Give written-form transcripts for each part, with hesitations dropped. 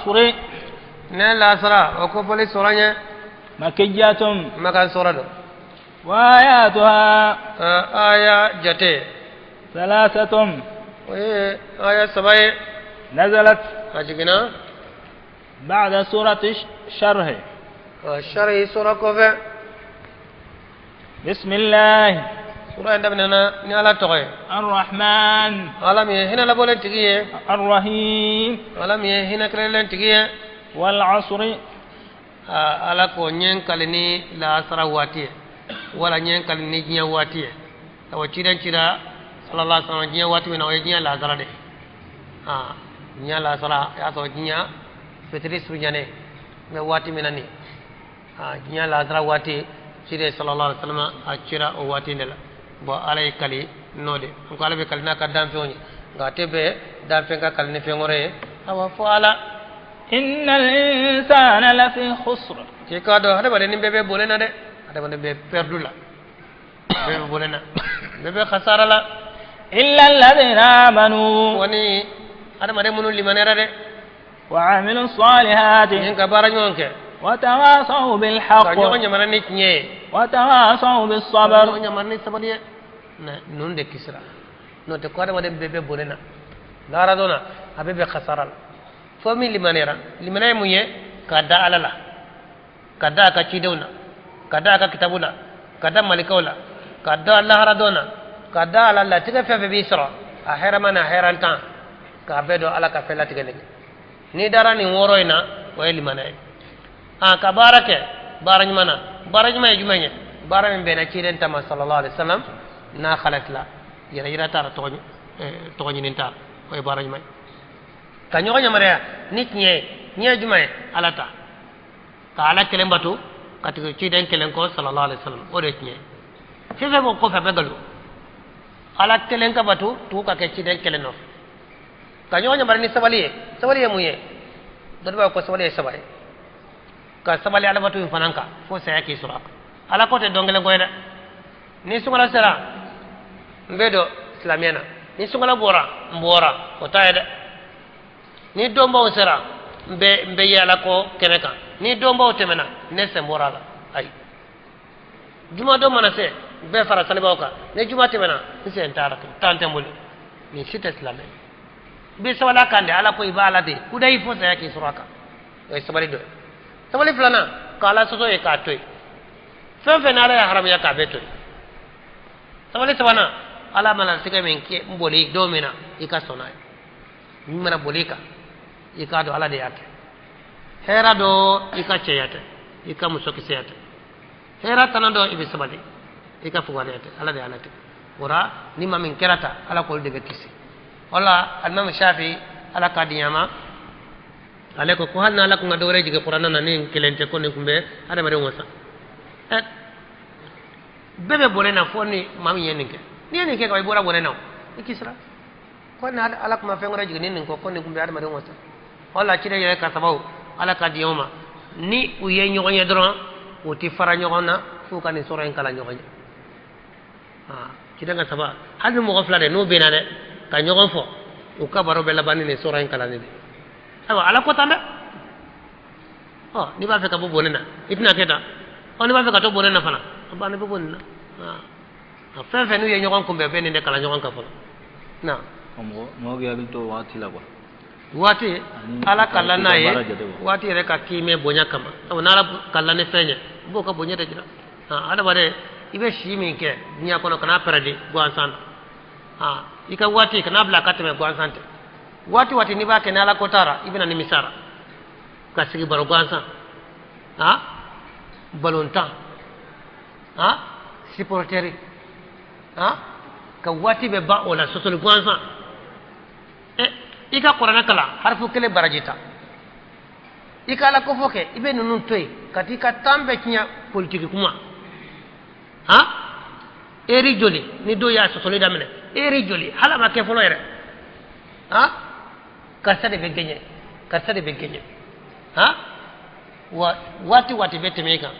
سورة نلا سرا وكفل سورة مكية مكان سورة وآياتها آية جتة 3 آية 7 نزلت أجينا بعد سورة الشرح الشرح سورة كوفة بسم الله سورة عندنا نالا توي الرحمن عالم هنا لا بولن تجيه الرحيم عالم هنا كلن تجيه والعصر ala ko nyen kalini la sara wati wala nyen kalini jinya wati taw cidan cida sallallahu alaihi wasallam jinya wati na jinya la sara de jinya la sara ya to jinya fitri sunyane me wati minani jinya la sara wati cide sallallahu alaihi wasallam a cira o wati ndela bo alay kali node ko alabe kalina ka dam fioni ga tebe dam fe ga kalini fe ngore awa fo ala إن الإنسان لفي خسر كيكادو هذا بدن بيبي بولنا ده هذا بدن بيبي بردولا بيبي بولنا بيبي خسارة لا إلا الذين آمنوا وني هذا بدن منو اللي منيرة ده وعملوا الصالحات إنك بارنيونك وتواصوا بالحق كانيو نيمانا نيكنيه وتواصوا بالصبر كانيو نيمانا نيسباليه نون ده كسرة نو تكوارا بدن بيبي بولنا لا رادونا أبيبي خسارة لا فمي لمنيرا لمنير ميه كدا على لا كدا كشيدونا كدا ككتابولا كدا مالكولا كدا الله ردونا كدا على الله تكفى في بيسرا أخيرا من أخيرا تان كابدو على كفلا تكني نيدارا نيوروينا ويلي منير كبارك بارج منا بارج ما يجمعه بارج من بين كيرن تما صلى الله عليه وسلم نا خلت لا يرى يرى تارا توني ننتار وي بارج ما kanyo nyamarea nit nye jumae alata ka ala kelen batu katiko ciden kelen ko sallallahu alaihi wasallam o de nye fefe mo ko fe begalu ala kelen ka batu tu ka ke ciden kelen no kanyo nyamare ni sabaliye muye dorba ko sabaliye sabay ka sabali ala batu fananka fo sa yake sura ala ko te dongele ko eda ni sungala sera mbedo islamiana ni sungala mbora o taede ni dombaw sera mbe yala ko keneka ni dombaw temena ne semborala ay juma do manase be fara salibaw ka ne juma temena ni sen taraka tantembul ni sita islamé be sawala kande ala ko ibala de kudai fo sa yake suraka ay sabali do sabali flana kala soso e ka toy fe na ala haram ya ka betoy sabali sabana ala mala sike men ke mboli do mena ika sonay ni mana bolika ika do ala de yake hera do ika ceyate ika musoki seyate hera tanado ibe sabali ika fugale yate ala de alate ora ni mamin kerata ala ko de kisi wala al-imam shafi ala kadiyama ale ko hanna ala ko ngadore jige qur'ana nanin kelente ko ne kumbe ada mare ngosa bebe bolena foni mami yenike ni yenike ko ibora bolena ikisra ko na ala ko ma fengora jige nin ko ne kumbe ada mare ngosa wala ci de ka sabaw ala ka diyoma ni u ye ñogoñe doron o ti fara ñogona fu ka ni soro en kala ñogoñe ci de nga saba hal mo ko flade no bena de ka ñogon fo o ka baro be labani ni soro en kala ni de awa ala ko tanda ni ba fe ka bo bonena itna keta ni ba fe ka to bonena fana ba ne bo bonena fe fe nu ye ñogon ko be be ni de kala ñogon ka fo na mo ge abi to wati la quoi wati ala kala naye wati re ka kime bonya kama to nala kala ne fenye boka bonya de jira ada bare ibe shimi ke nya kono kana peradi gwansan ika wati kana bla kateme gwansan wati ni ba ke nala kotara ibina ni misara ka sigi baro gwansan balontan supporteri ka wati be ba ola sosol gwansan ika qur'ana kala harfu kele barajita ika la ko foke ibe nunun toy katika tambe kinya politique kuma eri joli ni do ya so solida mene eri joli hala ma ke folo yere kasade be genye wati bete meka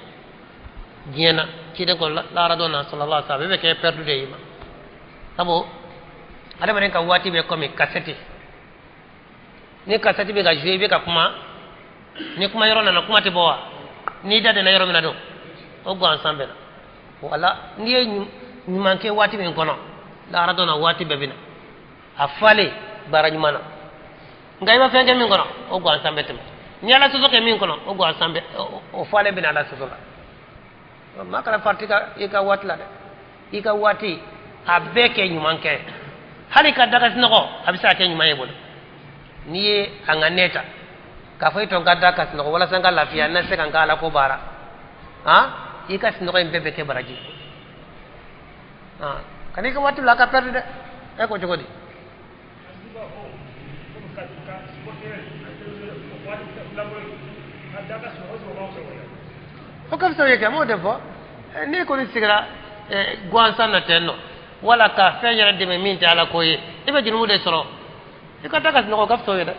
giena kide ko la radona sallallahu alaihi wasallam be ke perdu de yima sabo ada maren ka wati be komi kaseti ni kasati be ga jouer be ka kuma ni kuma yoro na kuma te bowa ni dade na yoro mina do o go ensemble wala ni ni manke wati min kono la rado na wati bebina afale baraj mana ngai ba fenge min kono o go ensemble tem ni ala soso ke min kono o go ensemble o fale bina ala soso la makala partika ika watla de ika wati abeke nyumanke hali ka daga sinoko abisa ke nyumaye bolo ni anganeta ka fay to gadda ka sinoko wala sanga lafiya na se kan kala ko bara ha ika sinoko mbebe ke baraji ha kani ka watu la ka perde e ko jogodi o kam so yake mo defo ni ko ni sigira gwansan na tenno wala ka fenyere de min ta ala koye ibe jinu de soro ikata kas no ko kafto yeda